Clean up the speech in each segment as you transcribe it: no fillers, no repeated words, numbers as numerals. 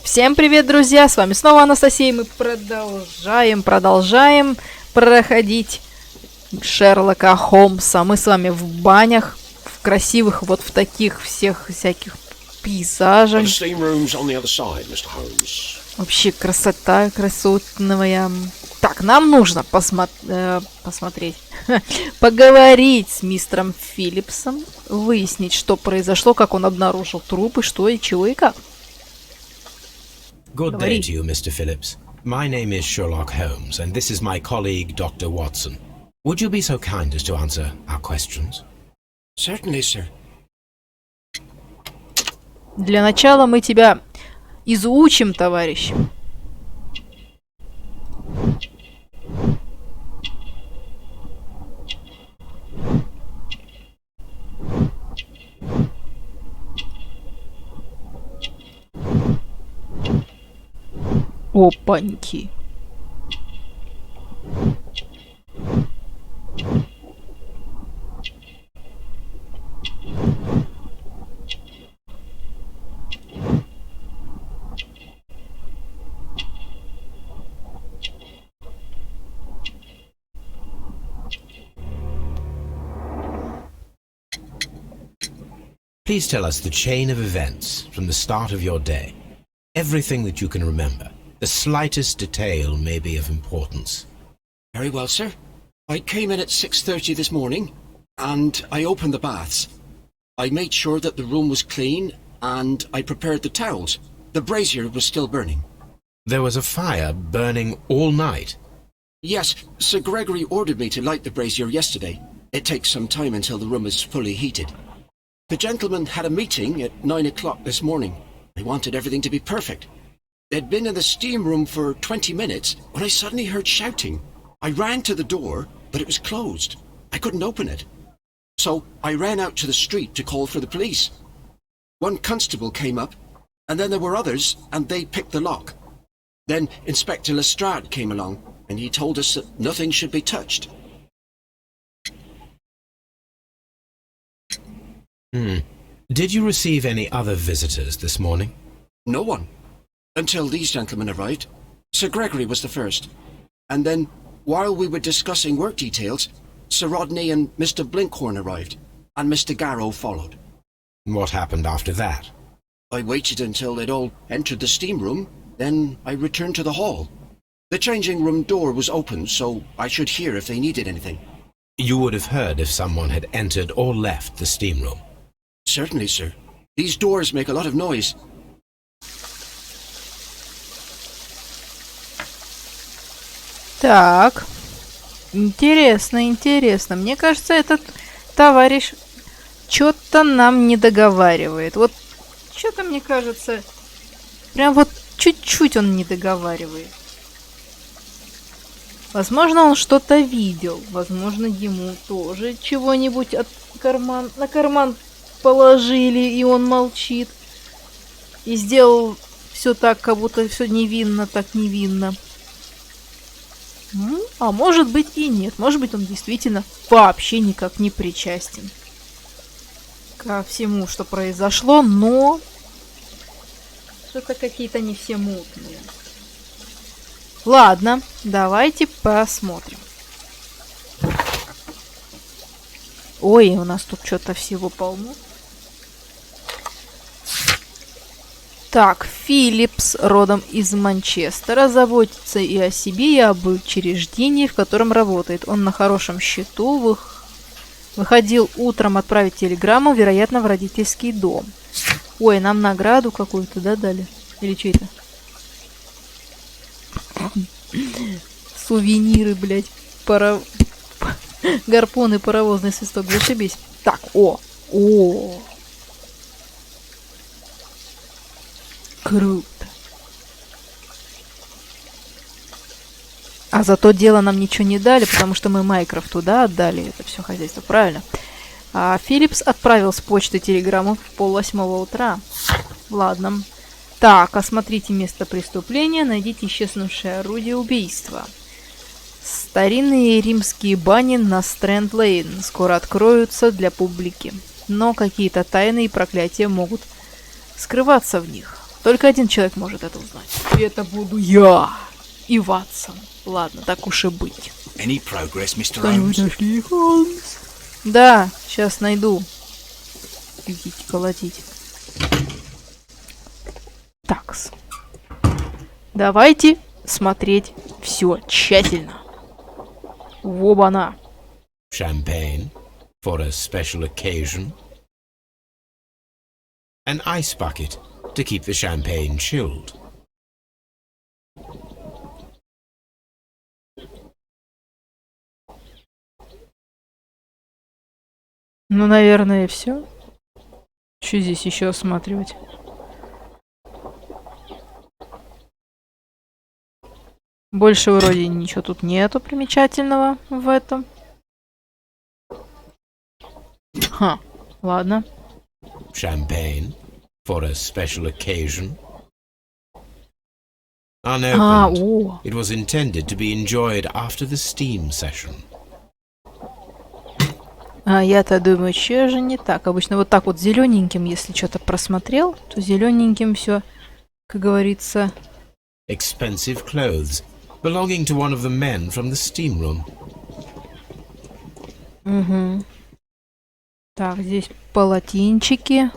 Всем привет, друзья! С вами снова Анастасия, и мы продолжаем проходить Шерлока Холмса. Мы с вами в банях, в красивых, вот в таких всех всяких пейзажах. Вообще красота, красотная. Так, нам нужно посмотреть, поговорить с мистером Филлипсом, выяснить, что произошло, как он обнаружил трупы, что и чего и как. Good day to you, Mr. Phillips. My name is Sherlock Holmes, and this is my colleague, Dr. Watson. Would you be so kind as to answer our questions? Certainly, sir. Для начала мы тебя изучим, товарищ. Опаньки. Please tell us the chain of events from the start of your day. Everything that you can remember. The slightest detail may be of importance. Very well, sir. I came in at 6:30 this morning, and I opened the baths. I made sure that the room was clean, and I prepared the towels. The brazier was still burning. There was a fire burning all night. Yes, Sir Gregory ordered me to light the brazier yesterday. It takes some time until the room is fully heated. The gentlemen had a meeting at 9 o'clock this morning. They wanted everything to be perfect. They'd been in the steam room for 20 minutes when I suddenly heard shouting. I ran to the door, but it was closed. I couldn't open it. So I ran out to the street to call for the police. One constable came up, and then there were others, and they picked the lock. Then Inspector Lestrade came along, and he told us that nothing should be touched. Did you receive any other visitors this morning? No one. Until these gentlemen arrived. Sir Gregory was the first. And then, while we were discussing work details, Sir Rodney and Mr. Blinkhorn arrived, and Mr. Garrow followed. What happened after that? I waited until they'd all entered the steam room, then I returned to the hall. The changing room door was open, so I should hear if they needed anything. You would have heard if someone had entered or left the steam room. Certainly, sir. These doors make a lot of noise. Так, интересно, интересно. Мне кажется, этот товарищ что-то нам не договаривает. Вот что-то мне кажется, прям вот чуть-чуть он не договаривает. Возможно, он что-то видел. Возможно, ему тоже чего-нибудь на карман положили, и он молчит. И сделал все так, как будто все невинно, так невинно. А может быть и нет. Может быть, он действительно вообще никак не причастен ко всему, что произошло, но что-то какие-то не все мутные. Ладно, давайте посмотрим. Ой, у нас тут что-то всего полно. Так, Филлипс, родом из Манчестера, заботится и о себе, и об учреждении, в котором работает. Он на хорошем счету, выходил утром отправить телеграмму, вероятно, в родительский дом. Ой, нам награду какую-то, да, дали? Или что это? Сувениры, блядь, гарпун и паровозный свисток, зашибись. Так, о. Круто. А за то дело нам ничего не дали, потому что мы Майкрофт туда отдали это все хозяйство, правильно? А Филлипс отправил с почты телеграмму в 7:30 утра. Ладно. Так, осмотрите место преступления, найдите исчезнувшее орудие убийства. Старинные римские бани на Стрэнд-Лейн скоро откроются для публики, но какие-то тайны и проклятия могут скрываться в них. В Только один человек может это узнать. И это буду я. И Ватсон. Ладно, так уж и быть. Any progress, Mr. Что-нибудь Holmes? нашли, Холмс? Да, сейчас найду. Идите колотить. Такс. Давайте смотреть все тщательно. Вобана. Champagne for a special occasion. An ice bucket to keep the champagne chilled. Ну, наверное, все. Что здесь еще осматривать? Больше вроде ничего тут нету примечательного в этом. Ха, ладно. Champagne for a special occasion. Unopened, О. it was intended to be enjoyed after the steam session. А я-то думаю, че же не так? Обычно вот так вот зелененьким, если что-то просмотрел, то зелененьким все, как говорится. Expensive clothes belonging to one of the men from the steam room. Угу. Так, здесь полотенчики.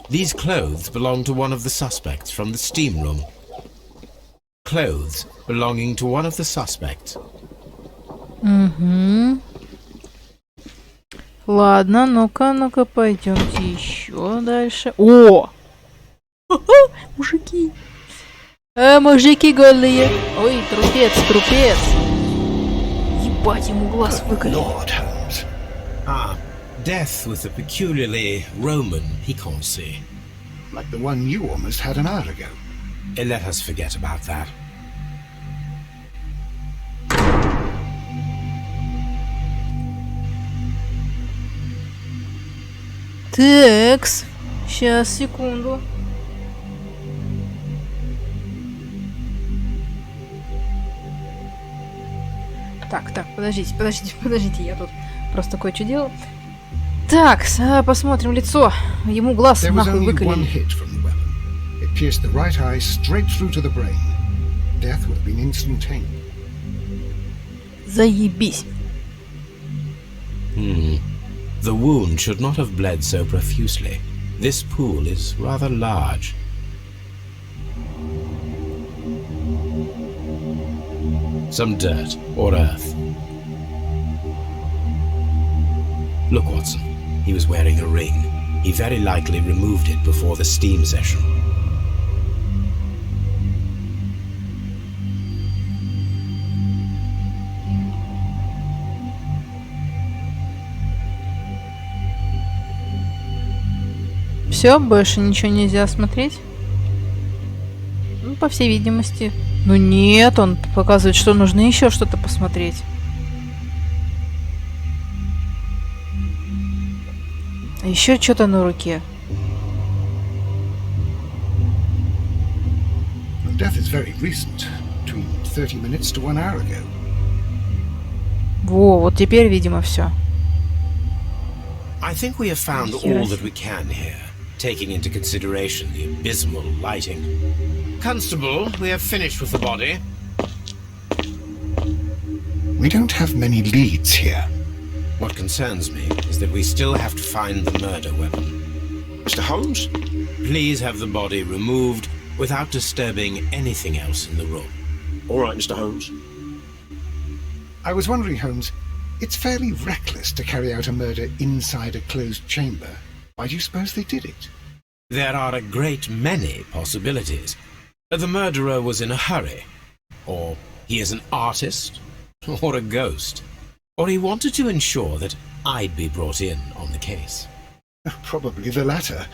These clothes belong to one of the suspects from the steam room. Clothes belonging to one of the suspects. Угу. Ладно, ну-ка, пойдемте еще дальше. О! Мужики! Мужики голые! Ой, трупец! Ебать, ему глаз выколи. Lord Holmes. Ah, death with a peculiarly Roman piquancy. Like the one you almost had an hour ago. Let us forget about that. Такс. Сейчас, секунду. Так, подождите, я тут просто кое-что делал. Так, посмотрим лицо. Ему глаз There was нахуй only one выколили. hit from the weapon. It pierced the right eye straight through to the brain. Death would have been instantaneous. Заебись. The wound should not have bled so profusely. This pool is rather large. Some dirt or earth. Look, Watson. He was wearing a ring. He very likely removed it before the steam session. Все, больше ничего нельзя смотреть. Ну, по всей видимости. Ну нет, он показывает, что нужно еще что-то посмотреть. Еще что-то на руке. Death is very recent. Between 30 minutes to 1 hour ago. Во, вот теперь, видимо, все. I think we have found all that we can here, taking into consideration the abysmal lighting. Constable, we have finished with the body. We don't have many leads here. What concerns me is that we still have to find the murder weapon. Mr. Holmes? Please have the body removed without disturbing anything else in the room. All right, Mr. Holmes. I was wondering, Holmes, it's fairly reckless to carry out a murder inside a closed chamber. Why do you suppose they did it? There are a great many possibilities. The murderer was in a hurry, or he is an artist, or a ghost, or he wanted to ensure that I'd be brought in on the case. Probably the latter.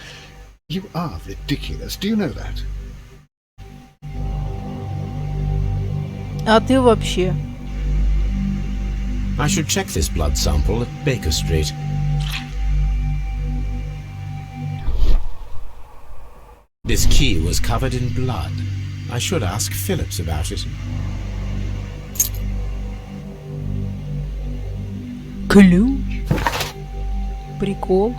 You are ridiculous. Do you know that? А ты вообще? I should check this blood sample at Baker Street. This key was covered in blood. I should ask Phillips about it. Ключ? Прикол.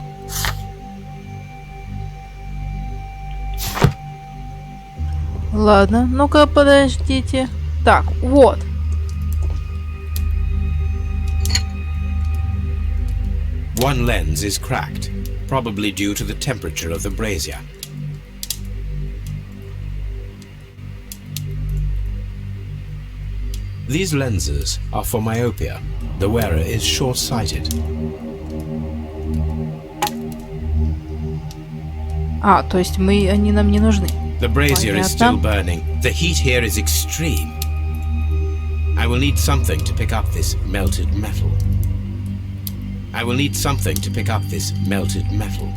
Ладно, ну-ка, подождите. Так, вот. One lens is cracked, probably due to the temperature of the brazier. These lenses are for myopia. The wearer is short-sighted. А, то есть они нам не нужны. The brazier is still Понятно. burning. The heat here is extreme. I will need something to pick up this melted metal. I will need something to pick up this melted metal.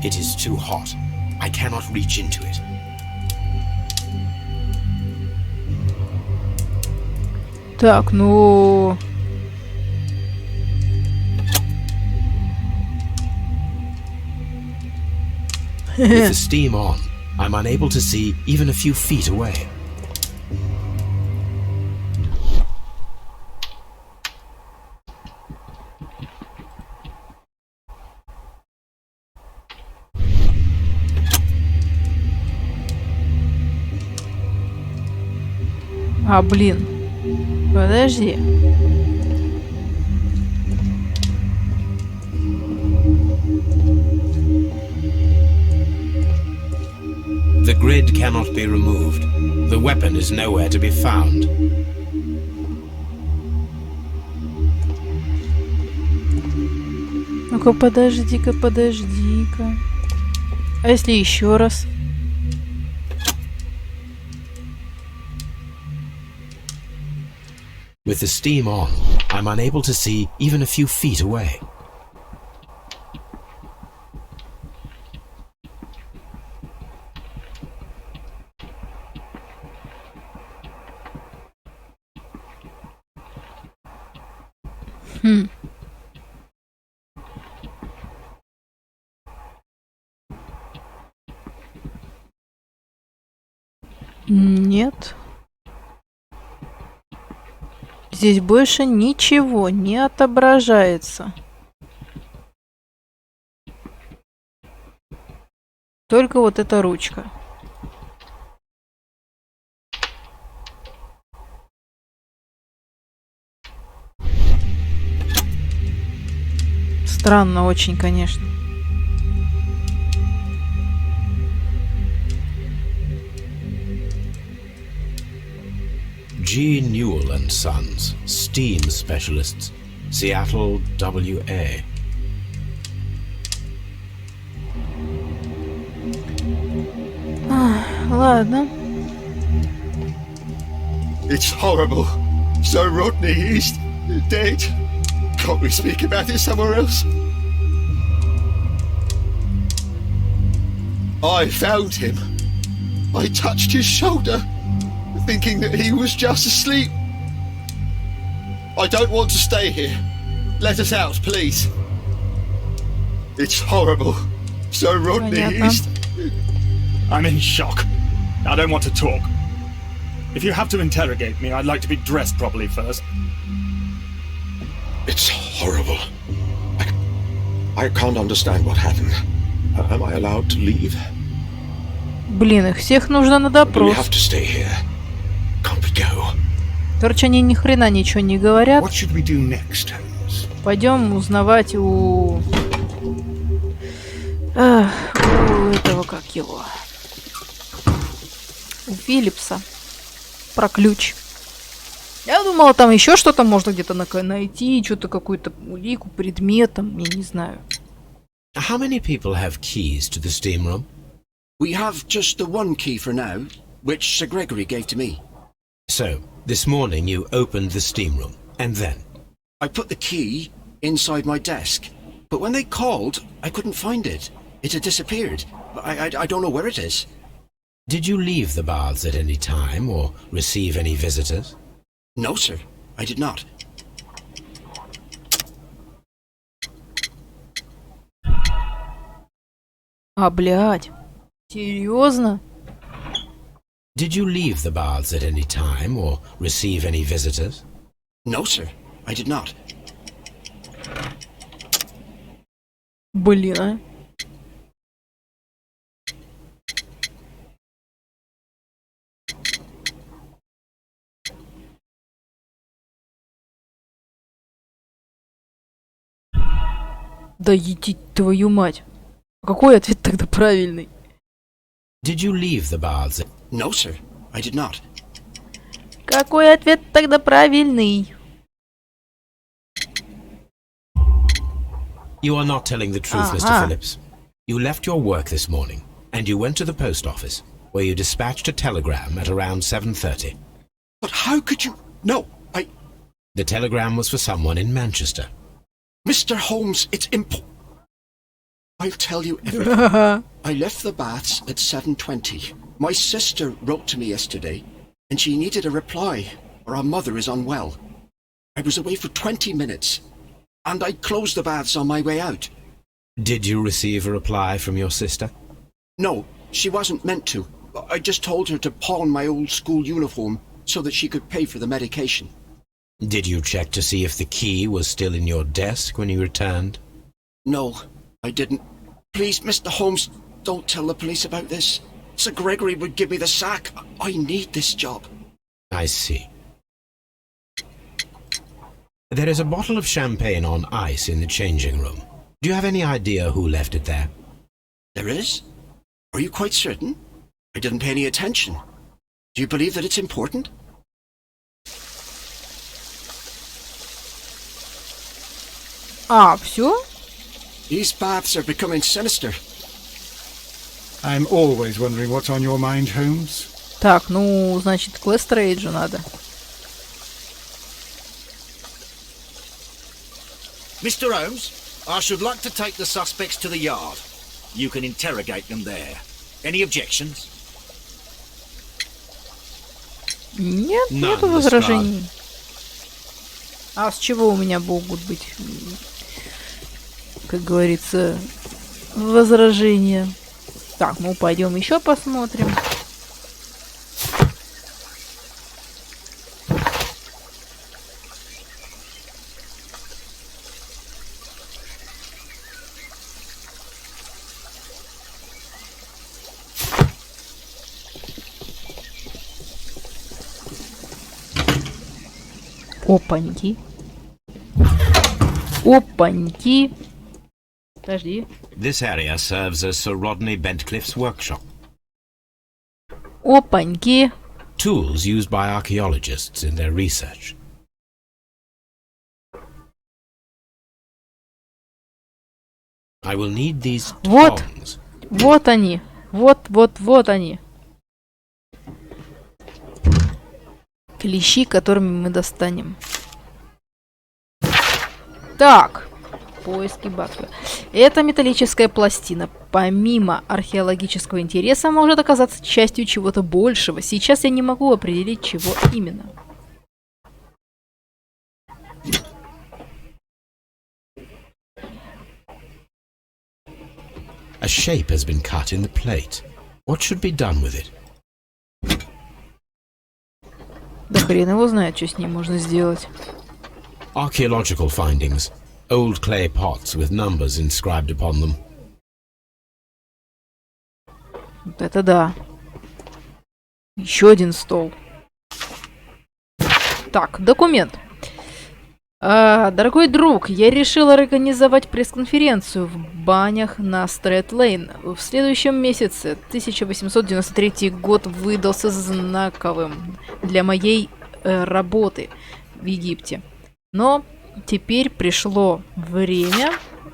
It is too hot. I cannot reach into it. Так, ну... With the steam on, I'm unable to see even a few feet away. А, блин. Подожди. The grid cannot be removed. The weapon is nowhere to be found. Ну-ка, подожди-ка, подожди-ка. А если еще раз? With the steam on, I'm unable to see even a few feet away. Хм. Нет. Здесь больше ничего не отображается. Только вот эта ручка. Странно очень, конечно. G. Newell and Sons, steam specialists, Seattle, WA. Ладно. It's horrible. So Rodney is dead. Can't we speak about it somewhere else? I found him. I touched his shoulder, thinking that he was just asleep. I don't want to stay here. Let us out, please. It's horrible. So Rodney Понятно. is... I'm in shock. I don't want to talk. If you have to interrogate me, I'd like to be dressed properly first. It's horrible. I can't understand what happened. Am I allowed to leave? Блин, их всех нужно на Do we допрос. have to stay here? Can't we go? Короче, они ни хрена ничего не говорят. What should we do next, Holmes? Пойдем узнавать у этого, как его, у Филлипса про ключ. Я думала, там еще что-то можно где-то найти, что-то какую-то улику, предмет, там, я не знаю. How many people have keys to the steam room? We have just the one key for now, which Sir Gregory gave to me. So, this morning you opened the steam room, and then? I put the key inside my desk, but when they called, I couldn't find it. It had disappeared. I don't know where it is. Did you leave the baths at any time, or receive any visitors? No, sir, I did not. А, блядь. Серьезно? Did you leave the baths at any time, or receive any visitors? No, sir, I did not. Блин, а. Да иди твою мать. Какой ответ тогда правильный? Did you leave the baths? No, sir, I did not. Какой ответ тогда правильный? You are not telling the truth, Mr. Ага. Phillips. You left your work this morning, and you went to the post office, where you dispatched a telegram at around 7:30. But how could you... No, The telegram was for someone in Manchester. Mr. Holmes, it's I'll tell you everything. I left the baths at 7:20. My sister wrote to me yesterday, and she needed a reply, or our mother is unwell. I was away for 20 minutes, and I closed the baths on my way out. Did you receive a reply from your sister? No, she wasn't meant to. I just told her to pawn my old school uniform so that she could pay for the medication. Did you check to see if the key was still in your desk when you returned? No, I didn't. Please, Mr. Holmes, don't tell the police about this. Sir Gregory would give me the sack. I need this job. I see. There is a bottle of champagne on ice in the changing room. Do you have any idea who left it there? There is? Are you quite certain? I didn't pay any attention. Do you believe that it's important? А, все? These baths are becoming sinister. I'm always wondering what's on your mind, Holmes. Так, ну, значит, к Лестрейджу надо. Mr. Holmes, I should like to take the suspects to the yard. You can interrogate them there. Any objections? Нет, None, нету Miss возражений. А с чего у меня могут быть, как говорится, возражения? Так, ну пойдем еще посмотрим. Опаньки. Опаньки. Подожди. This area serves as Sir Rodney Bentcliffe's workshop. Опаньки. Tools used by archaeologists in their research. I will need these Вот. tongs. Вот они. Вот они. Клещи, которыми мы достанем. Так. Поиски Бакля. Эта металлическая пластина, помимо археологического интереса, может оказаться частью чего-то большего. Сейчас я не могу определить, чего именно. A shape has been cut in the plate. What should be done with it? Да хрен его знает, что с ним можно сделать. Archaeological findings. Old clay pots with numbers inscribed upon them. Вот это да. Еще один стол. Так, документ. Дорогой друг, я решил организовать пресс-конференцию в банях на Стрит-Лейн. В следующем месяце 1893 год выдался знаковым для моей работы в Египте. Но теперь пришло время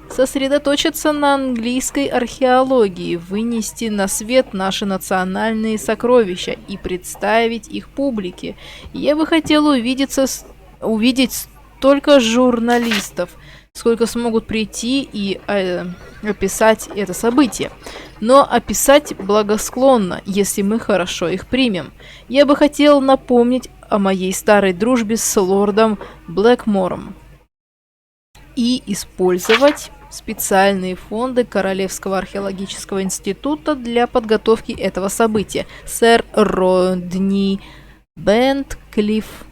сосредоточиться на английской археологии, вынести на свет наши национальные сокровища и представить их публике. Я бы хотел увидеть столько журналистов, сколько смогут прийти и описать это событие. Но описать благосклонно, если мы хорошо их примем. Я бы хотел напомнить о моей старой дружбе с лордом Блэкмором и использовать специальные фонды Королевского археологического института для подготовки этого события. Сэр Родни Бентклифф.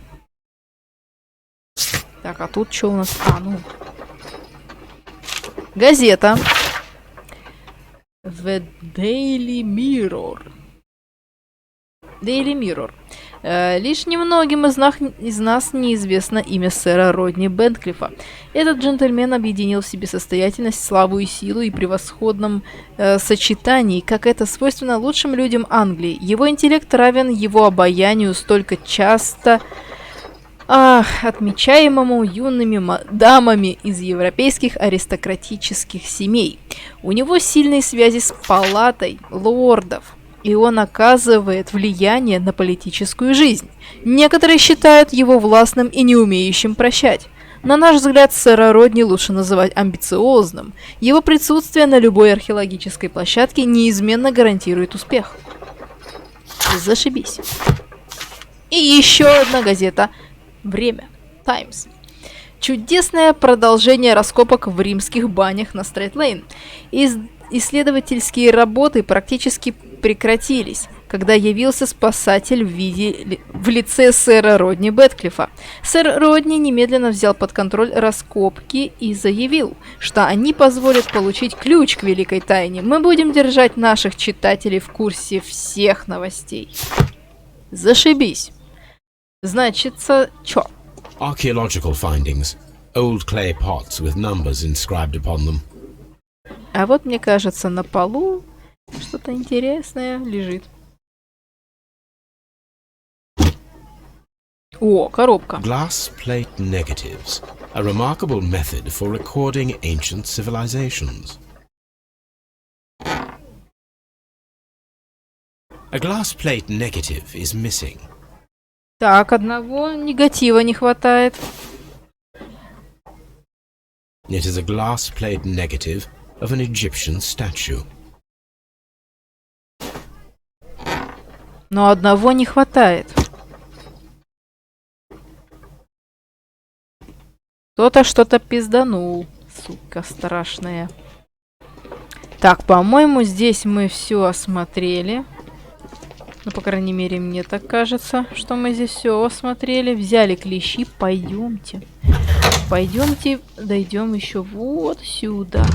Так, а тут что у нас? Газета. The Daily Mirror. Daily Mirror. Лишь немногим из нас неизвестно имя сэра Родни Бентклифа. Этот джентльмен объединил в себе состоятельность, славу и силу и превосходном сочетании, как это свойственно лучшим людям Англии. Его интеллект равен его обаянию, столько часто отмечаемому юными дамами из европейских аристократических семей. У него сильные связи с палатой лордов, и он оказывает влияние на политическую жизнь. Некоторые считают его властным и не умеющим прощать. На наш взгляд, сэра Родни лучше называть амбициозным. Его присутствие на любой археологической площадке неизменно гарантирует успех. Зашибись. И еще одна газета «Время». Таймс. Чудесное продолжение раскопок в римских банях на Стрейт-Лейн. Исследовательские работы практически прекратились, когда явился спасатель в лице сэра Родни Бентклифа. Сэр Родни немедленно взял под контроль раскопки и заявил, что они позволят получить ключ к великой тайне. Мы будем держать наших читателей в курсе всех новостей. Зашибись. Значится, чё? Archaeological findings. Old clay pots with numbers inscribed upon them. А вот, мне кажется, на полу что-то интересное лежит. О, коробка. Glass plate negatives. A remarkable method for recording ancient civilizations. A glass plate negative is missing. Так, одного негатива не хватает. It is a glass plate negative of an Egyptian statue. Но одного не хватает. Кто-то что-то пизданул. Сука страшная. Так, по-моему, здесь мы все осмотрели. Ну, по крайней мере, мне так кажется, что мы здесь все осмотрели. Взяли клещи. Пойдемте. Пойдемте, дойдем еще вот сюда.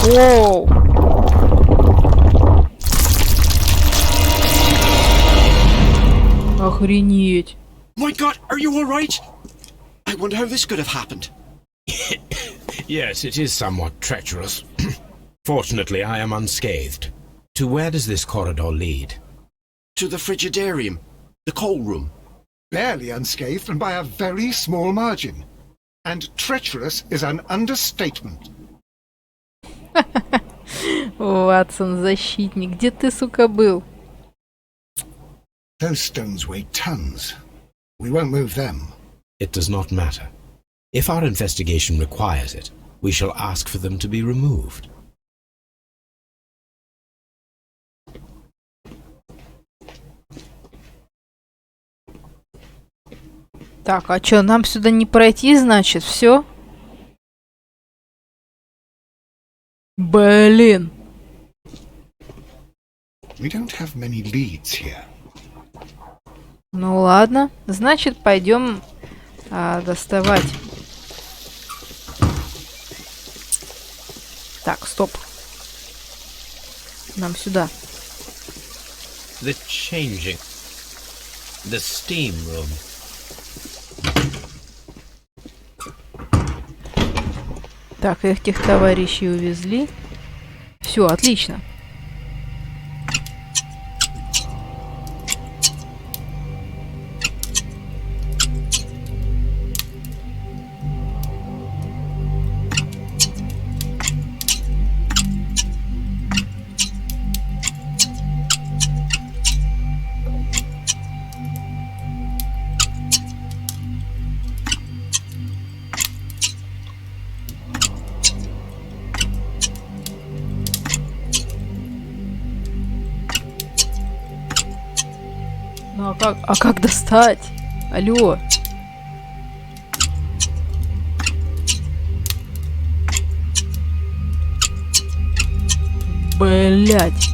Воу! Охренеть! My God, are you all right? I wonder how this could have happened. Yes, it is somewhat treacherous. Fortunately, I am unscathed. To where does this corridor lead? To the frigidarium, the coal room. Barely unscathed and by a very small margin. And treacherous is an understatement. Ватсон, защитник, где ты, сука, был? Those stones weigh tons. We won't move them. It does not matter. If our investigation requires it, we shall ask for them to be removed. Так, а чё, нам сюда не пройти, значит, все? Блин. We don't have many leads here. Ну ладно, значит, пойдем доставать. Так, стоп. Нам сюда. The changing. The steam room. Так, этих товарищей увезли. Все, отлично. Ну а как достать? Алло. Блять.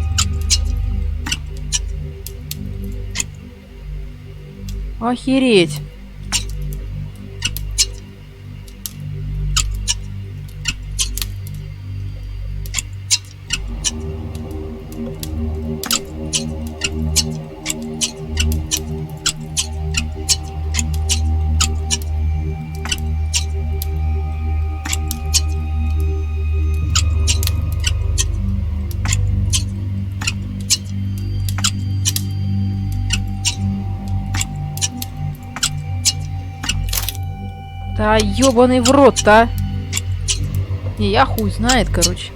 Охереть. Да ёбаный в рот-то, а! Не, я хуй знает, короче.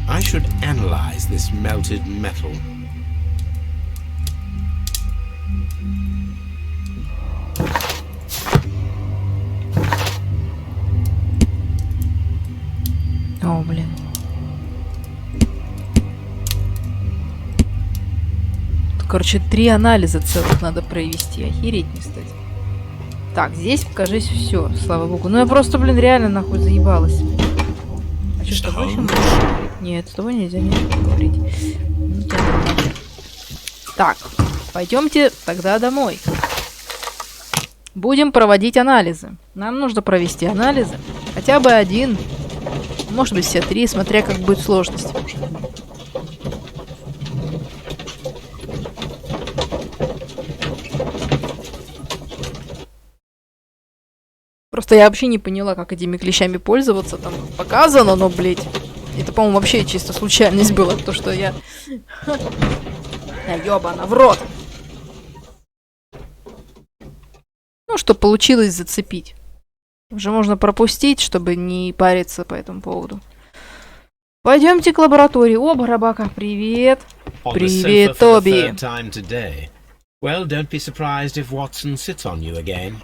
I should analyze this melted metal. О, блин. Тут, короче, 3 анализа целых надо провести. Охереть не стать. Так, здесь, кажись, все, слава богу. Ну я просто, блин, реально нахуй заебалась. А что, с тобой еще можно говорить? Нет, с тобой нельзя говорить. Ну, так, пойдемте тогда домой. Будем проводить анализы. Нам нужно провести анализы. Хотя бы 1. Может быть, все 3, смотря как будет сложность. Просто я вообще не поняла, как этими клещами пользоваться. Там показано, но, блядь, это, по-моему, вообще чисто случайность была. То, что я... ёбана, в рот! Ну, что получилось зацепить. Уже можно пропустить, чтобы не париться по этому поводу. Пойдемте к лаборатории. О, Барабака, привет. Привет, Тоби. Well, don't be surprised if Watson sits on you again.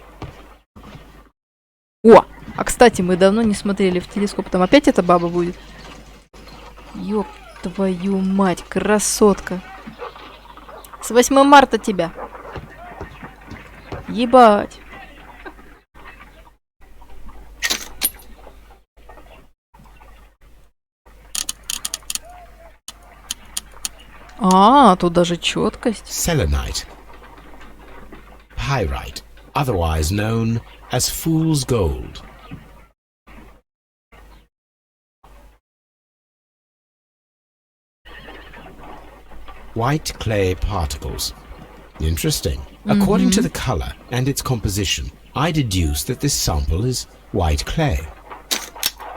О, а кстати, мы давно не смотрели в телескоп. Там опять эта баба будет? Ёб твою мать, красотка. С 8 марта тебя. Ебать. А, тут даже четкость. Selenite. Pyrite, otherwise known as fool's gold. White clay particles. Interesting. According to the color and its composition, I deduce that this sample is white clay.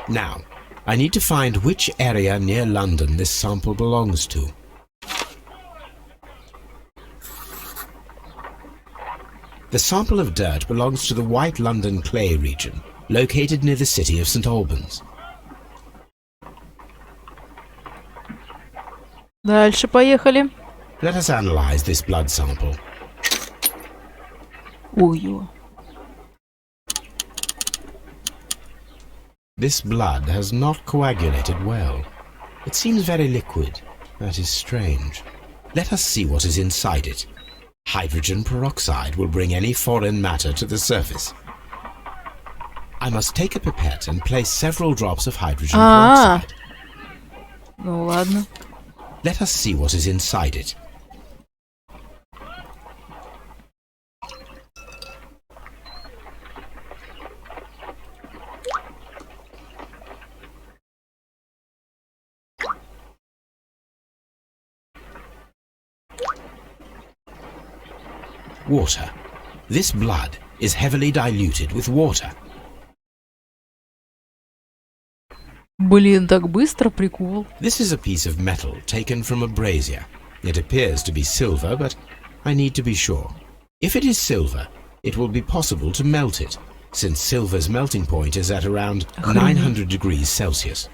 Now, I need to find which area near London this sample belongs to. The sample of dirt belongs to the White London clay region, located near the city of St. Albans. Дальше поехали. Let us analyze this blood sample. Ой-ё. This blood has not coagulated well. It seems very liquid. That is strange. Let us see what is inside it. Hydrogen peroxide will bring any foreign matter to the surface. I must take a pipette and place several drops of hydrogen peroxide. Ну ладно. Let us see what is inside it. Water. This blood is heavily diluted with water. Блин, так быстро, прикол. This is a piece of metal taken from a brazier. It appears to be silver, but I need to be sure. If it is silver, it will be possible to melt it, since silver's melting point is at around 900 degrees Celsius.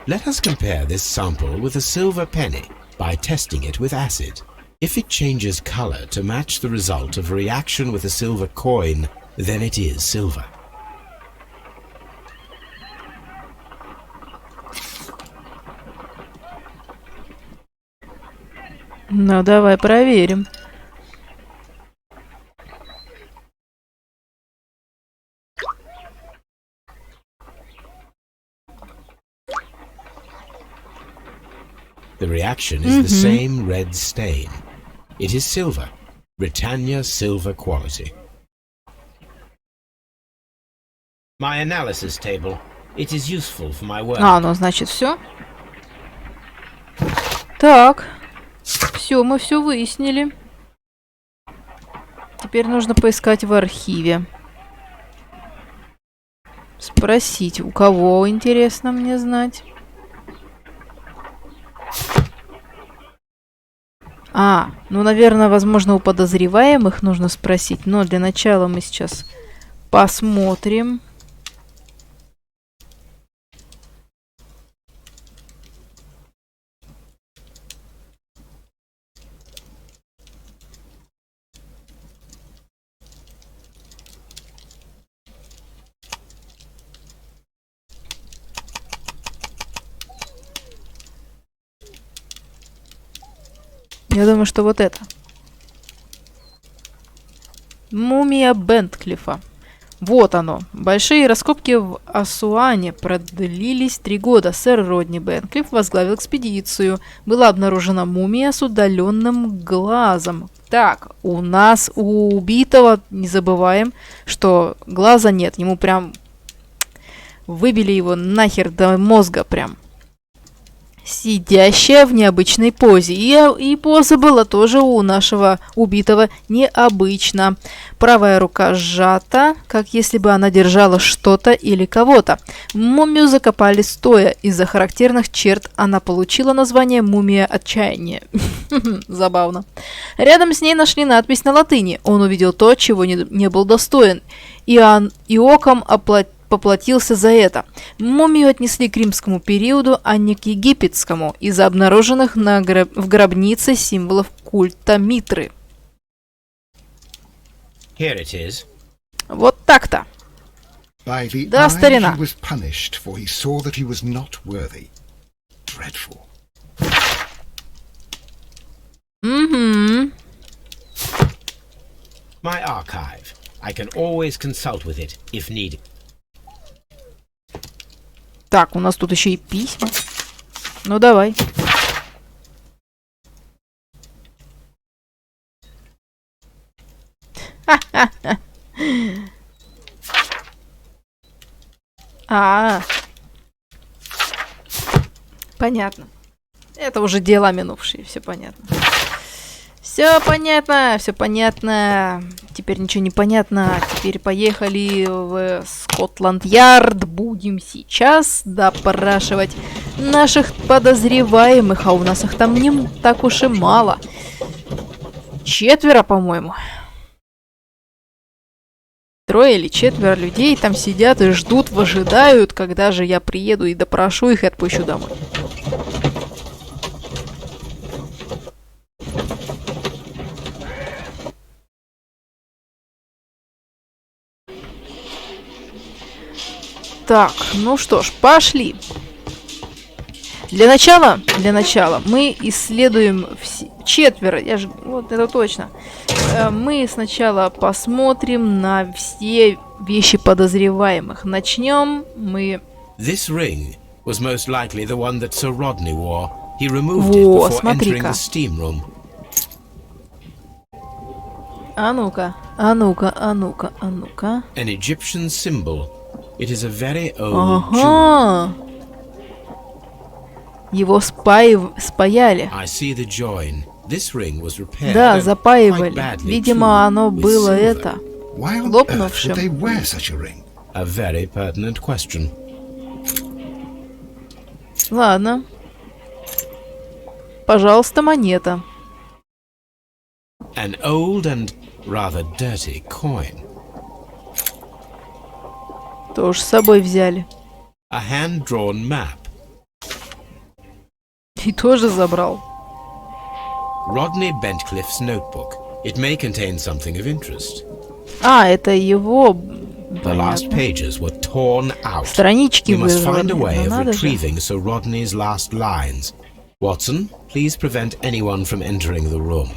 Let us compare this sample with a silver penny by testing it with acid. If it changes color to match the result of a reaction with a silver coin, then it is silver. Ну, давай проверим. The reaction is the same red stain. It is silver. Britannia silver quality. My analysis table. It is useful for my work. А, ну, значит, все. Так. Все, мы все выяснили. Теперь нужно поискать в архиве. Спросить, у кого, интересно мне знать. Ну, наверное, возможно, у подозреваемых нужно спросить. Но для начала мы сейчас посмотрим. Я думаю, что вот это. Мумия Бентклифа. Вот оно. Большие раскопки в Асуане продлились 3 года. Сэр Родни Бентклифф возглавил экспедицию. Была обнаружена мумия с удаленным глазом. Так, у нас у убитого, не забываем, что глаза нет. Ему прям выбили его нахер до мозга прям. Сидящая в необычной позе. И поза была тоже у нашего убитого необычна. Правая рука сжата, как если бы она держала что-то или кого-то. Мумию закопали стоя. Из-за характерных черт она получила название «Мумия отчаяния». Забавно. Рядом с ней нашли надпись на латыни. Он увидел то, чего не был достоин. И оком поплатился за это. Мумию отнесли к римскому периоду, а не к египетскому, из-за обнаруженных в гробнице символов культа Митры. Here it is. Вот так-то. By the Да, eye старина. he was punished, for he saw that he was not worthy. Dreadful. Угу. My archive. I can always consult with it, if needed. Так, у нас тут еще и письма. Ну, давай. Понятно. Это уже дела минувшие, все понятно. Все понятно, все понятно. Теперь ничего не понятно. Теперь поехали в Скотланд-Ярд. Будем сейчас допрашивать наших подозреваемых. А у нас их там не так уж и мало. 4, по-моему. 3 или 4 людей там сидят и ждут, выжидают, когда же я приеду и допрошу их и отпущу домой. Так, ну что ж, пошли. Для начала мы исследуем 4. Я же, вот это точно. Мы сначала посмотрим на все вещи подозреваемых. Начнем мы... This ring was most likely the one that Sir Rodney wore. He removed it before entering the steam room. А ну-ка, а ну-ка, а ну-ка, а ну-ка. An Egyptian symbol. It is a very old jewel. Ага. Его спаяли. I see the join. This ring was repaired. Да, quite запаивали. badly, Видимо, too, оно with было silver. это. Why on earth Лопнувшим. would they wear such a ring? A very pertinent question. Ладно. Пожалуйста, монета. An old and rather dirty coin. Тоже с собой взяли. A hand-drawn map. И тоже забрал. Rodney Bentcliffe's notebook. It may contain something of interest. Это его... The last Понятно. pages were torn out. Странички We must find вырваны. a way Ну, of надо же. retrieving Sir Rodney's last lines. Watson, please prevent anyone from entering the room.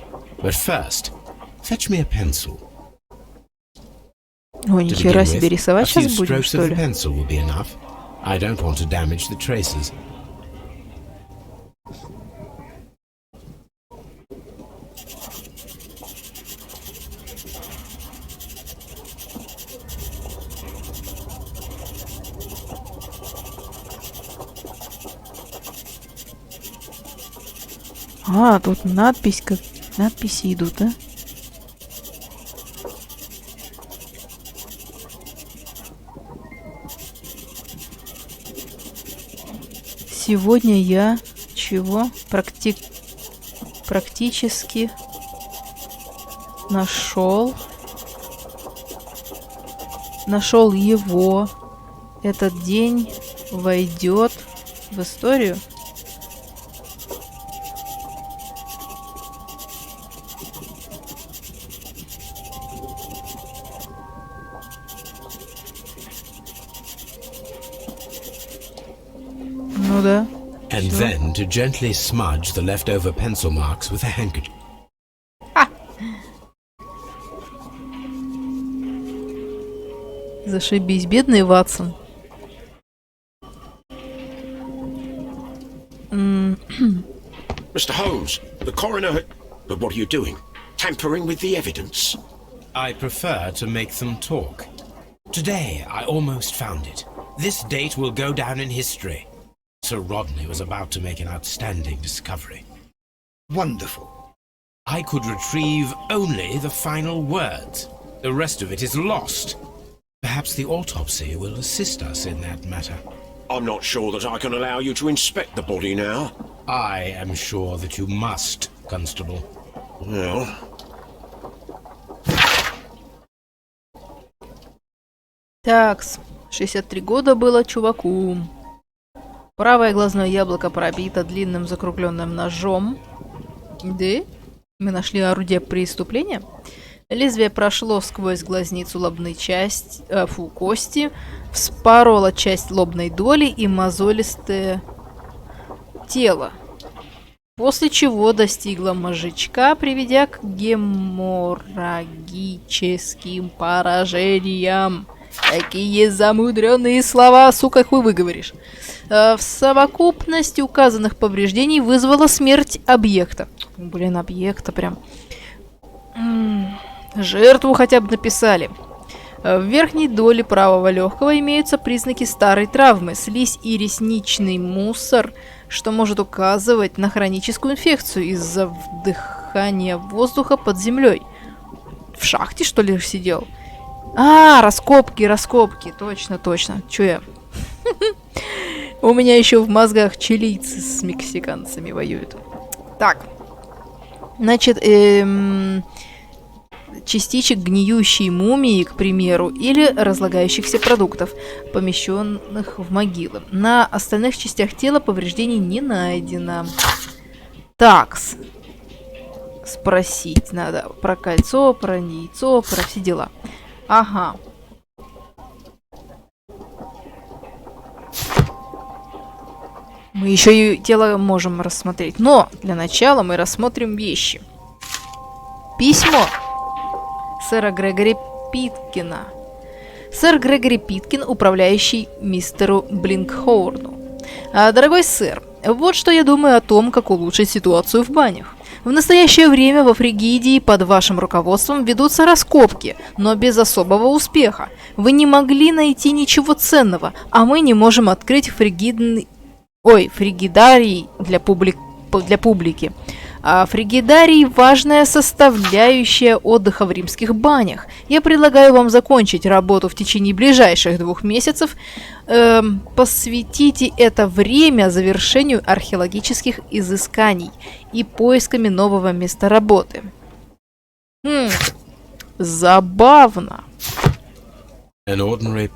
But first, fetch me a pencil. Ой, To нихера begin себе, with, a рисовать few сейчас будем, strokes что of the ли? pencil will be enough. I don't want to damage the traces. Тут надписи идут, да? Сегодня я... Чего? практически нашел его. Этот день войдет в историю. Ну да. And then to gently smudge the leftover pencil marks with a handkerchief. Зашибись, бедный Ватсон. Mr. Holmes, the coroner had... But what are you doing? Tampering with the evidence? I prefer to make them talk. Today, I almost found it. This date will go down in history. Sir Rodney was about to make an outstanding discovery. Wonderful. I could retrieve only the final words. The rest of it is lost. Perhaps the autopsy will assist us in that matter. I'm not sure that I can allow you to inspect the body now. I am sure that you must, Constable. Well... Такс, 63 года было чуваку. Правое глазное яблоко пробито длинным закругленным ножом. Да? Мы нашли орудие преступления. Лезвие прошло сквозь глазницу лобной кости, вспороло часть лобной доли и мозолистое тело. После чего достигло мозжечка, приведя к геморрагическим поражениям. Такие замудренные слова, сука, их выговоришь. В совокупности указанных повреждений вызвала смерть объекта. Блин, объекта прям. Жертву хотя бы написали. В верхней доле правого легкого имеются признаки старой травмы, слизь и ресничный мусор, что может указывать на хроническую инфекцию из-за вдыхания воздуха под землей. В шахте, что ли, сидел? А, раскопки. Точно. Чё я? У меня еще в мозгах чилийцы с мексиканцами воюют. Так. Значит, частичек гниющей мумии, к примеру, или разлагающихся продуктов, помещенных в могилы. На остальных частях тела повреждений не найдено. Такс. Спросить надо про кольцо, про яйцо, про все дела. Ага. Мы еще и тело можем рассмотреть. Но для начала мы рассмотрим вещи. Письмо сэра Грегори Питкина. Сэр Грегори Питкин, управляющий мистеру Блинкхорну. Дорогой сэр, вот что я думаю о том, как улучшить ситуацию в банях. В настоящее время во Фригидии под вашим руководством ведутся раскопки, но без особого успеха. Вы не могли найти ничего ценного, а мы не можем открыть фригидарий для публики. Фригидарий – важная составляющая отдыха в римских банях. Я предлагаю вам закончить работу в течение ближайших 2 месяцев. Посвятите это время завершению археологических изысканий и поисками нового места работы. Забавно.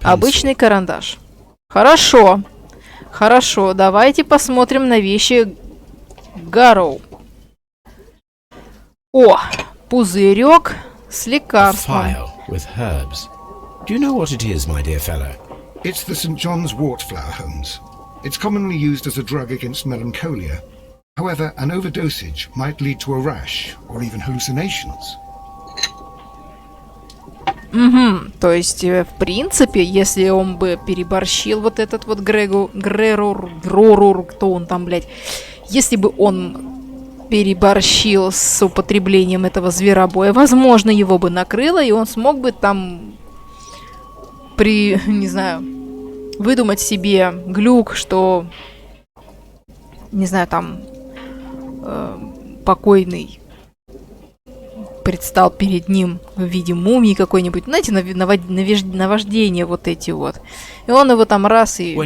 Обычный карандаш. Хорошо, давайте посмотрим на вещи Гарроу. О, пузырек с лекарством. Do you know what it is, my dear fellow? It's the St. John's wort flower, Holmes. It's commonly used as a drug against melancholia. However, an overdosage might lead to a rash or even hallucinations. То есть, в принципе, если он бы переборщил вот этот вот Грорур, кто он там, блядь, если бы он переборщил с употреблением этого зверобоя, возможно, его бы накрыло, и он смог бы там не знаю, выдумать себе глюк, что, не знаю, там покойный предстал перед ним в виде мумии какой-нибудь, знаете, наваждение вот эти вот. И он его там раз и...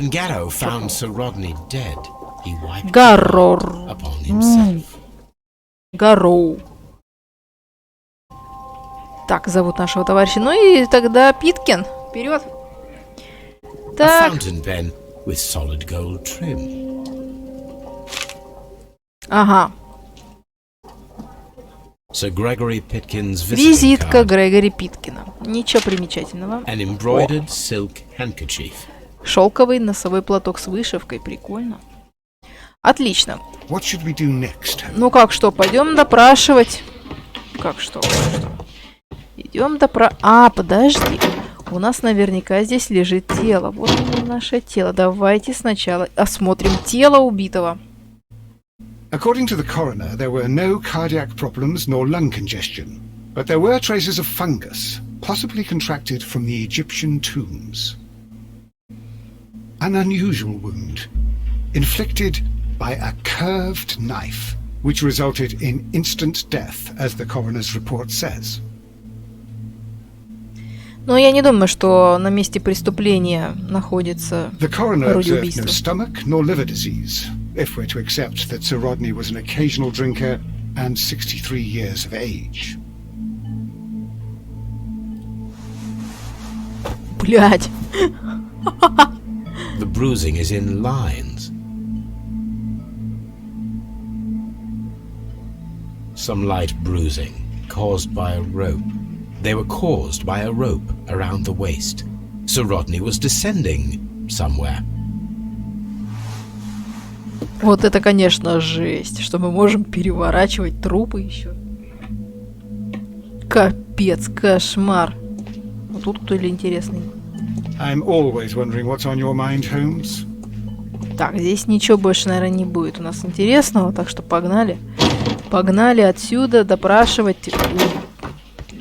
Гаррор. Гарроу. Так, зовут нашего товарища. Ну и тогда Питкин. Вперед. A Так. fountain pen with solid gold trim. Ага. Sir Gregory Pitkin's visiting Визитка card. Грегори Питкина. Ничего примечательного. An embroidered silk handkerchief. Шелковый носовой платок с вышивкой. Прикольно. Отлично. What should we do next, Holmes? Ну как что, пойдем допрашивать. Как что? Идем А, подожди. У нас наверняка здесь лежит тело. Вот оно, наше тело. Давайте сначала осмотрим тело убитого. According to the coroner, there were no cardiac problems nor lung congestion, but there were traces of fungus, possibly contracted from the Egyptian tombs. An unusual wound, inflicted by a curved knife, which resulted in instant death, as the coroner's report says. Но я не думаю, что на месте преступления находится The coroner орудие observed убийства. no stomach nor liver disease, if we're to accept that Sir Rodney was an occasional drinker and 63 years of age. Блядь. The bruising is in lines. Some light bruising, caused by a rope. They were caused by a rope around the waist. Sir Rodney was descending somewhere. Вот это, конечно, жесть, что мы можем переворачивать трупы еще. Капец, кошмар. Вот тут кто ли интересный. I'm always wondering what's on your mind, Holmes. Так, здесь ничего больше, наверное, не будет у нас интересного, так что погнали. Погнали отсюда допрашивать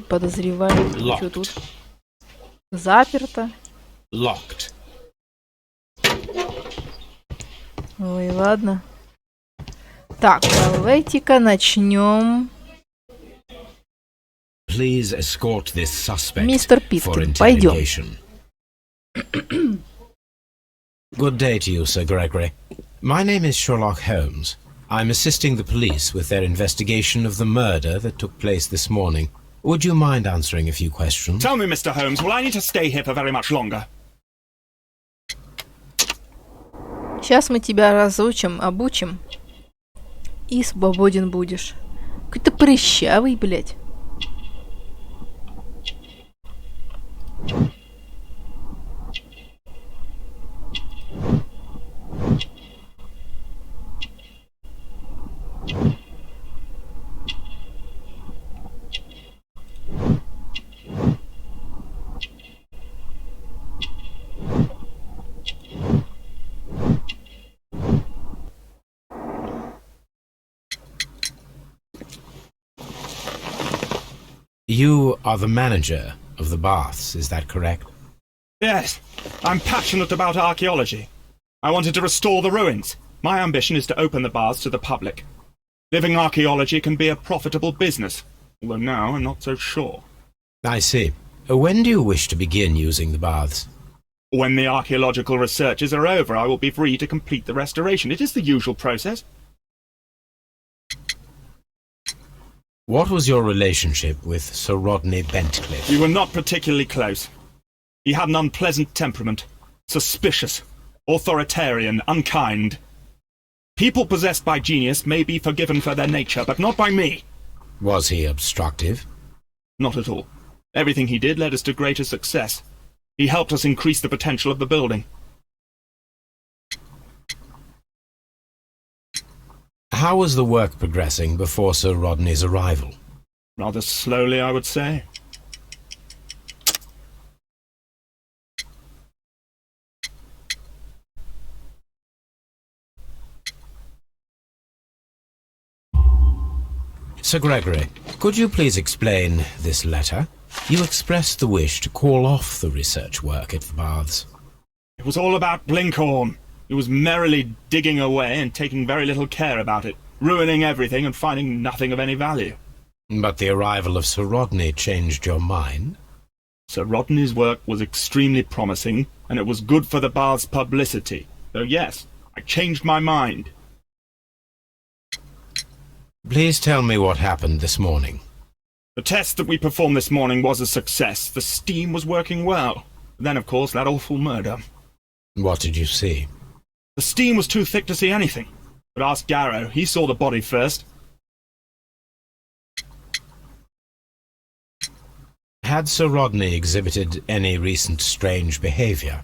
подозреваемых. Locked. Что тут? Заперто. Locked. Ой, ладно. Так, давайте-ка начнем. Please escort this suspect Мистер for Питкин, пойдем. interrogation. Good day to you, Sir Gregory. My name is Sherlock Holmes. I'm assisting the police with their investigation of the murder that took place this morning. Would you mind answering a few questions? Tell me, Mr. Holmes, will I need to stay here for very much longer? Сейчас мы тебя разучим, обучим. И свободен будешь. Какой-то прыщавый, блядь. You are the manager of the baths, is that correct? Yes, I'm passionate about archaeology. I wanted to restore the ruins. My ambition is to open the baths to the public. Living archaeology can be a profitable business, although now I'm not so sure. I see. When do you wish to begin using the baths? When the archaeological researches are over, I will be free to complete the restoration. It is the usual process. What was your relationship with Sir Rodney Bentcliffe? We were not particularly close. He had an unpleasant temperament, suspicious, authoritarian, unkind. People possessed by genius may be forgiven for their nature, but not by me. Was he obstructive? Not at all. Everything he did led us to greater success. He helped us increase the potential of the building. How was the work progressing before Sir Rodney's arrival? Rather slowly, I would say. Sir Gregory, could you please explain this letter? You expressed the wish to call off the research work at the baths. It was all about Blinkhorn. He was merrily digging away and taking very little care about it, ruining everything and finding nothing of any value. But the arrival of Sir Rodney changed your mind? Sir Rodney's work was extremely promising, and it was good for the bath's publicity. So yes, I changed my mind. Please tell me what happened this morning. The test that we performed this morning was a success. The steam was working well. Then, of course, that awful murder. What did you see? The steam was too thick to see anything. But ask Garrow. He saw the body first. Had Sir Rodney exhibited any recent strange behaviour?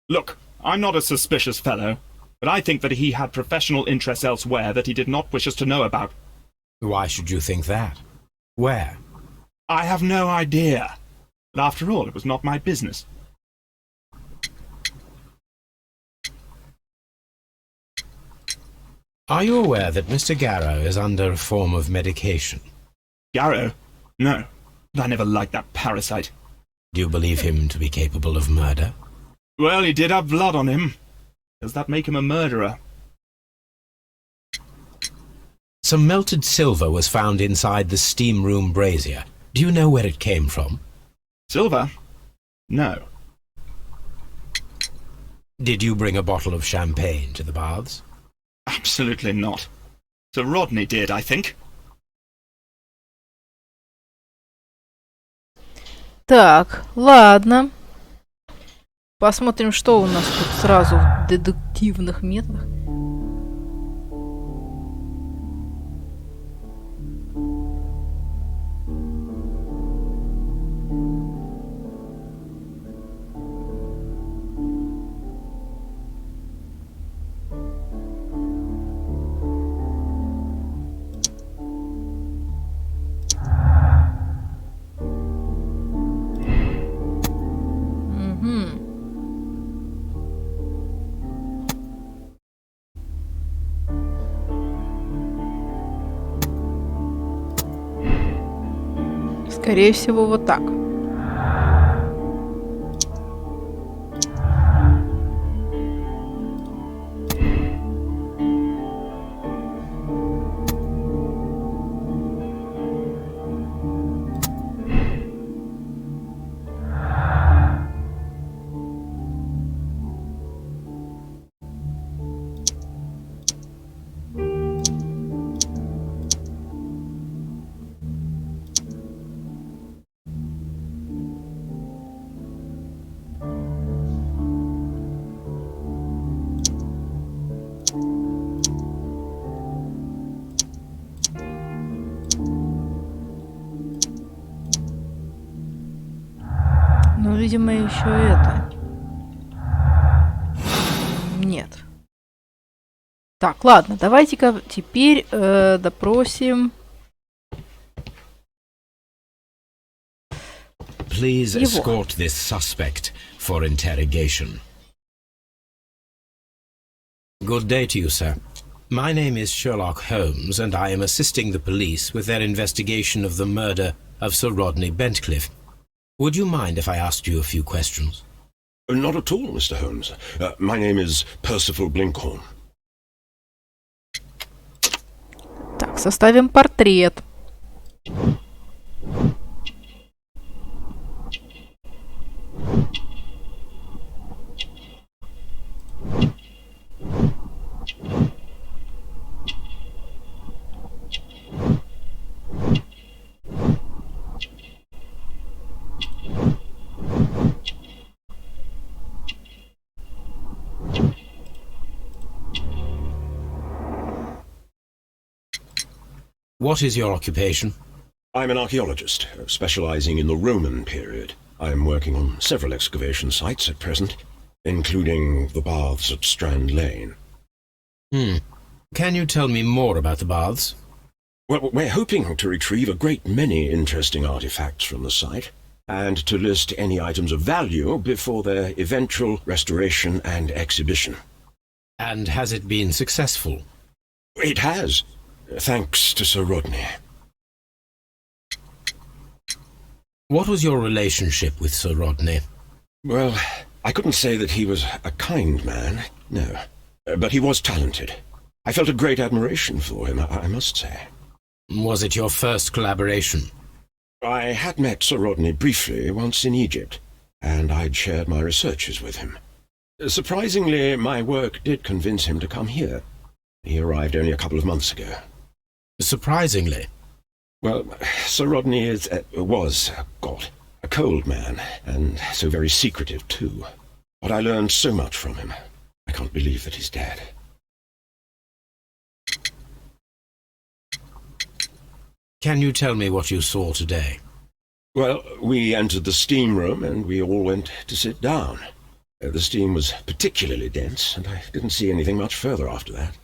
Look, I'm not a suspicious fellow, but I think that he had professional interests elsewhere that he did not wish us to know about. Why should you think that? Where? I have no idea. But after all, it was not my business. Are you aware that Mr. Garrow is under a form of medication? Garrow? No. But I never liked that parasite. Do you believe him to be capable of murder? Well, he did have blood on him. Does that make him a murderer? Some melted silver was found inside the steam room brazier. Do you know where it came from? Silver? No. Did you bring a bottle of champagne to the baths? Absolutely not. Sir Rodney did, I think. Так, ладно. Посмотрим, что у нас тут сразу в дедуктивных методах. Скорее всего, вот так. Ну, видимо, еще это. Нет. Так, ладно, давайте-ка теперь допросим Please его. escort this suspect for interrogation. Good day to you, sir. My name is Sherlock Holmes, and I am assisting the police with their investigation of the murder of Sir Rodney Bentcliffe. Would you mind if I asked you a few questions? Not at all, Mr. Holmes. My name is Percival Blinkhorn. Так, составим портрет. What is your occupation? I'm an archaeologist, specializing in the Roman period. I'm working on several excavation sites at present, including the baths at Strand Lane. Can you tell me more about the baths? Well, we're hoping to retrieve a great many interesting artifacts from the site, and to list any items of value before their eventual restoration and exhibition. And has it been successful? It has, thanks to Sir Rodney. What was your relationship with Sir Rodney? Well, I couldn't say that he was a kind man, no. But he was talented. I felt a great admiration for him, I must say. Was it your first collaboration? I had met Sir Rodney briefly once in Egypt, and I'd shared my researches with him. Surprisingly, my work did convince him to come here. He arrived only a couple of months ago. Surprisingly. Well, Sir Rodney was a cold man, and so very secretive too. But I learned so much from him. I can't believe that he's dead. Can you tell me what you saw today? Well, we entered the steam room and we all went to sit down. The steam was particularly dense, and I didn't see anything much further after that.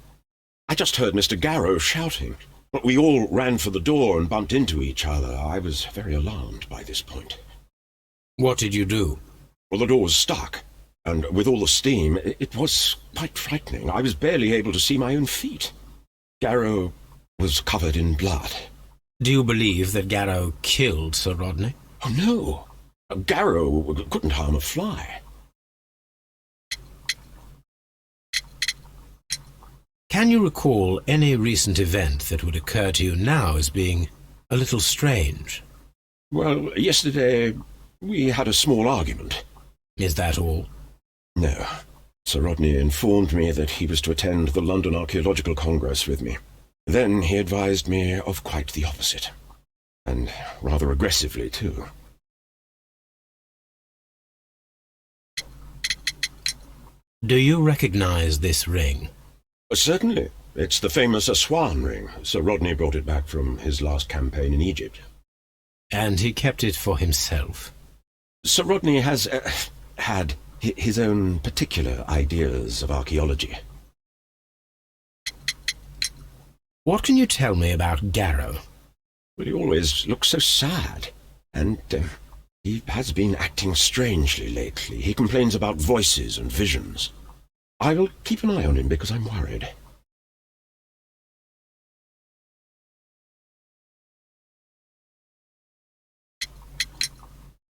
I just heard Mr. Garrow shouting. But we all ran for the door and bumped into each other. I was very alarmed by this point. What did you do? Well, the door was stuck, and with all the steam, it was quite frightening. I was barely able to see my own feet. Garrow was covered in blood. Do you believe that Garrow killed Sir Rodney? Oh, no. Garrow couldn't harm a fly. Can you recall any recent event that would occur to you now as being a little strange? Well, yesterday we had a small argument. Is that all? No. Sir Rodney informed me that he was to attend the London Archaeological Congress with me. Then he advised me of quite the opposite. And rather aggressively, too. Do you recognize this ring? Certainly. It's the famous Aswan ring. Sir Rodney brought it back from his last campaign in Egypt. And he kept it for himself? Sir Rodney has had his own particular ideas of archaeology. What can you tell me about Garrow? Well, he always looks so sad, and he has been acting strangely lately. He complains about voices and visions. I will keep an eye on him because I'm worried.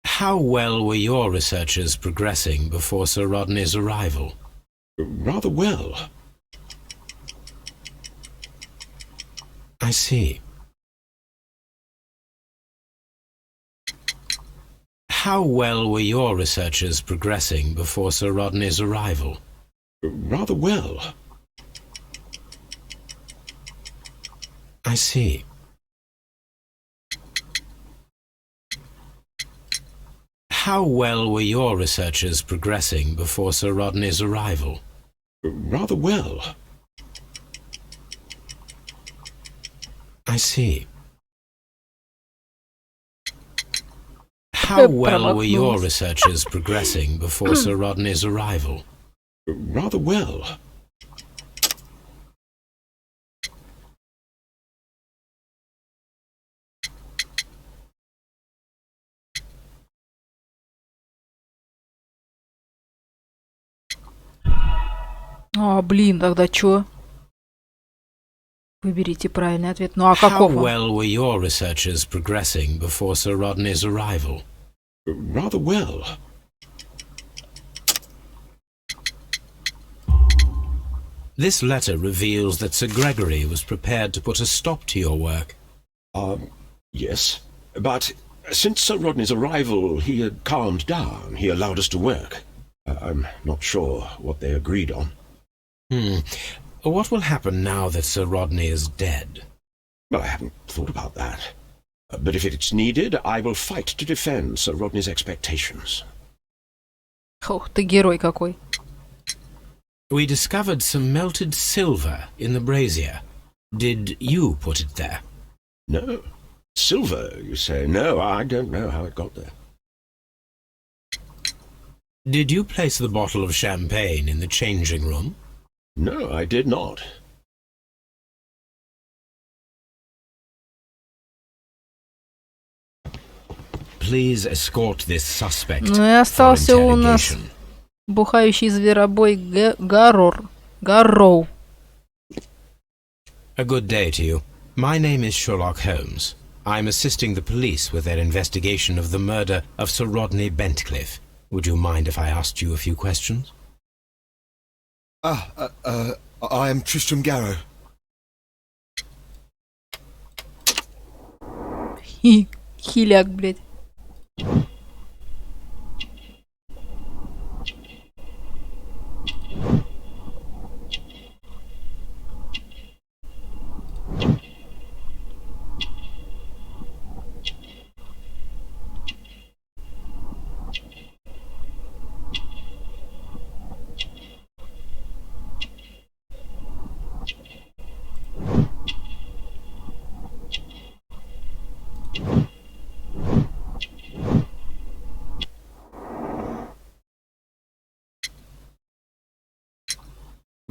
How well were your researches progressing before Sir Rodney's arrival? Rather well. I see. How well were your researches progressing before Sir Rodney's arrival? Rather well. I see. How well were your researches progressing before Sir Rodney's arrival? Rather well. I see. How well were your researches progressing before Sir Rodney's arrival? Rather well. А, блин, тогда чё? Выберите правильный ответ. Ну а How какого? well were your researches progressing before Sir Rodney's arrival? Rather well. This letter reveals that Sir Gregory was prepared to put a stop to your work. Yes. But since Sir Rodney's arrival, he had calmed down. He allowed us to work. I'm not sure what they agreed on. What will happen now that Sir Rodney is dead? Well, I haven't thought about that. But if it's needed, I will fight to defend Sir Rodney's expectations. Ух ты, герой какой. We discovered some melted silver in the brazier. Did you put it there? No. Silver, you say? No, I don't know how it got there. Did you place the bottle of champagne in the changing room? No, I did not. Please escort this suspect Ну и for остался у нас interrogation. бухающий зверобой Гарроу. A good day to you. My name is Sherlock Holmes. I'm assisting the police with their investigation of the murder of Sir Rodney Bentcliffe. Would you mind if I asked you a few questions? I am Tristram Garrow. Хиляк, блядь.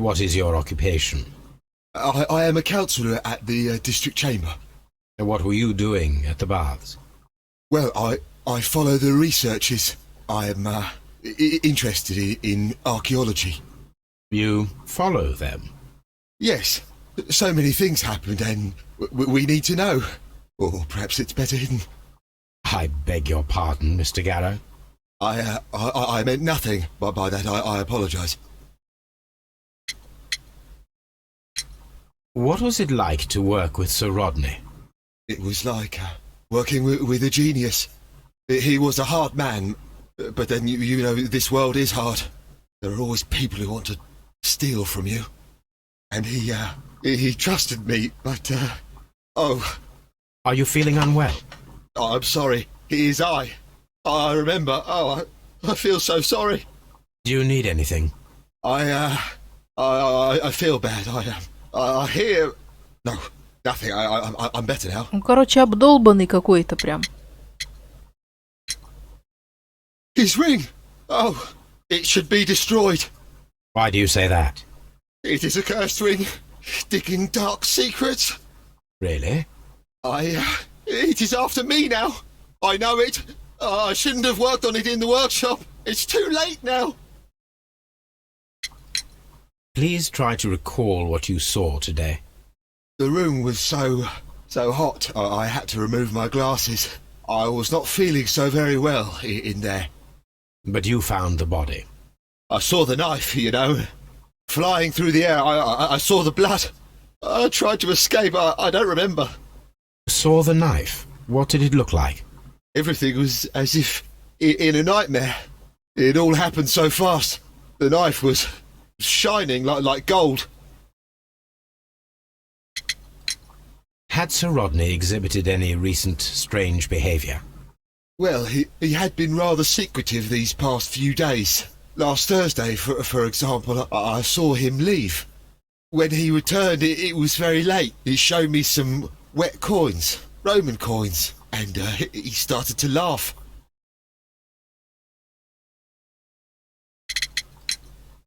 What is your occupation? I am a counsellor at the district chamber. And what were you doing at the baths? Well, I follow the researches. I am interested in archaeology. You follow them? Yes. So many things happened and we need to know. Or perhaps it's better hidden. I beg your pardon, Mr. Garrow. I meant nothing by that. I apologise. What was it like to work with Sir Rodney? It was like working with a genius. He was a hard man, but then, you know, this world is hard. There are always people who want to steal from you. And he trusted me, but, oh... Are you feeling unwell? Oh, I'm sorry. It is I. I remember. Oh, I feel so sorry. Do you need anything? I feel bad. I hear... No, nothing. I'm better now. Он, короче, обдолбанный какой-то прям. His ring! Oh, it should be destroyed. Why do you say that? It is a cursed ring, digging dark secrets. Really? It is after me now. I know it. I shouldn't have worked on it in the workshop. It's too late now. Please try to recall what you saw today. The room was so hot, I had to remove my glasses. I was not feeling so very well in there. But you found the body. I saw the knife, you know, flying through the air. I saw the blood. I tried to escape. I don't remember. Saw the knife? What did it look like? Everything was as if in a nightmare. It all happened so fast. The knife was shining like gold. Had Sir Rodney exhibited any recent strange behaviour? Well, he had been rather secretive these past few days. Last Thursday, for example, I saw him leave. When he returned, it was very late. He showed me some wet coins, Roman coins, and he started to laugh.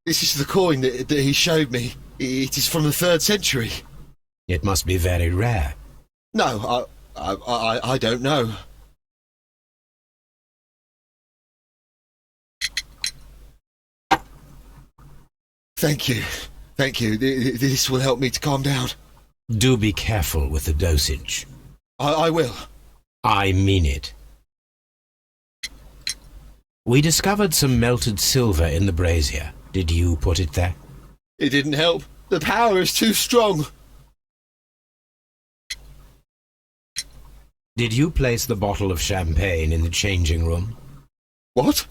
This is the coin that he showed me. It is from the 3rd century. It must be very rare. No, I don't know. Thank you. Thank you. This will help me to calm down. Do be careful with the dosage. I will. I mean it. We discovered some melted silver in the brazier. Did you put it there? It didn't help. The power is too strong. Did you place the bottle of champagne in the changing room? What?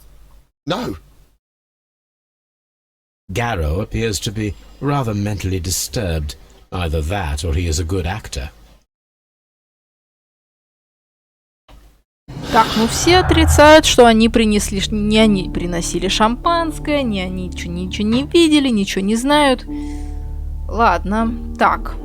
No. Garrow appears to be rather mentally disturbed. Either that, or he is a good actor. Так, ну все отрицают, что они принесли... Не они приносили шампанское, не они ничего не видели, ничего не знают. Ладно, так.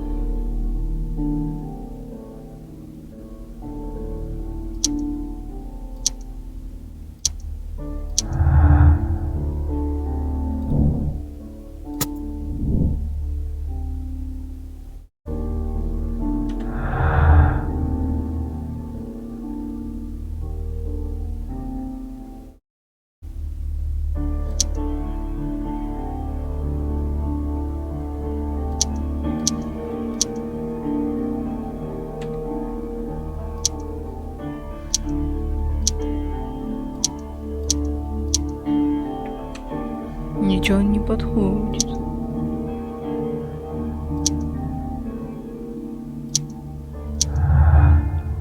Ничего не подходит.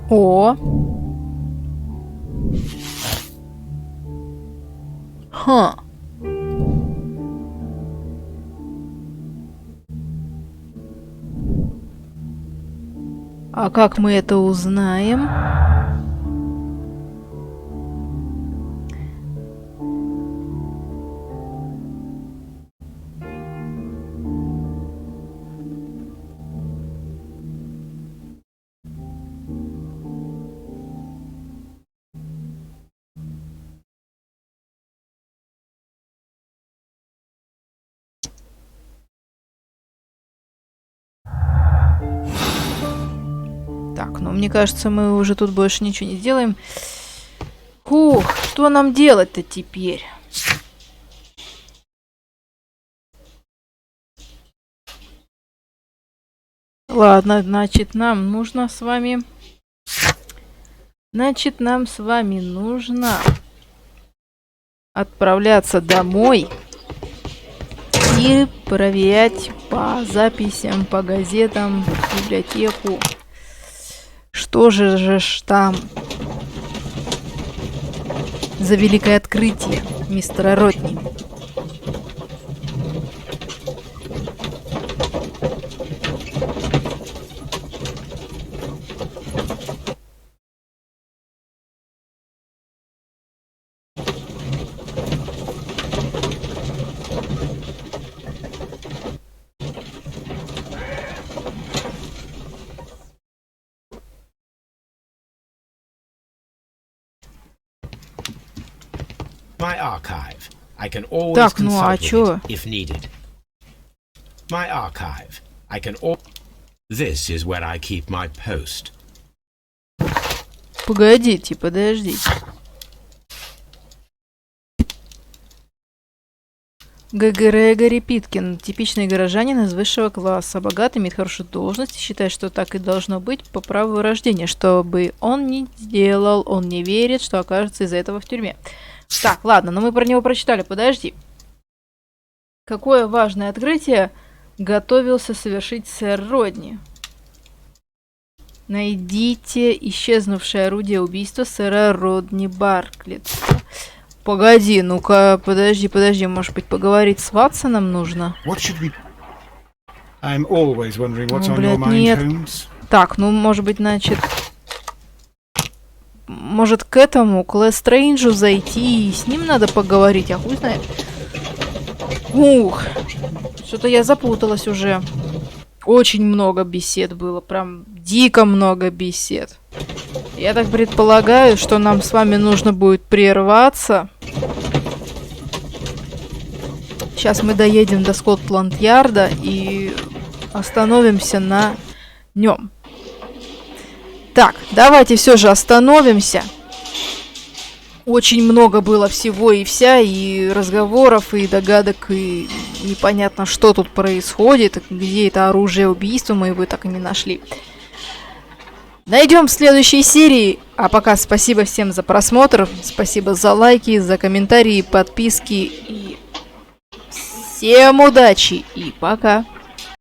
О! Ха! А как мы это узнаем? Так, ну мне кажется, мы уже тут больше ничего не делаем. Фух, что нам делать-то теперь? Ладно, значит, нам нужно с вами... Значит, нам с вами нужно отправляться домой и проверять по записям, по газетам, в библиотеку. Что же там за великое открытие мистера Ротни? My archive. I can always Так, ну а consult with чё? it if needed. My archive. I can This is where I keep my post. Погодите, подождите. Грегори Питкин. Типичный горожанин из высшего класса. Богатый, имеет хорошую должность и считает, что так и должно быть по праву рождения. Что бы он ни сделал, он не верит, что окажется из-за этого в тюрьме. Так, ладно, но мы про него прочитали. Подожди. Какое важное открытие готовился совершить сэр Родни? Найдите исчезнувшее орудие убийства сэра Родни Барклетта. Погоди, ну-ка, подожди, может быть, поговорить с Ватсоном нужно? Блядь, нет. Так, ну, может быть, значит... Может, к этому, к Лестрейнджу зайти, и с ним надо поговорить, а хуй знает. Ух, что-то я запуталась уже. Очень много бесед было, прям дико много бесед. Я так предполагаю, что нам с вами нужно будет прерваться. Сейчас мы доедем до Скотланд-Ярда и остановимся на нем. Так, давайте все же остановимся. Очень много было всего и вся, и разговоров, и догадок, и непонятно, что тут происходит, где это оружие убийства, мы его так и не нашли. Найдем в следующей серии. А пока спасибо всем за просмотр, спасибо за лайки, за комментарии, подписки, и всем удачи, и пока.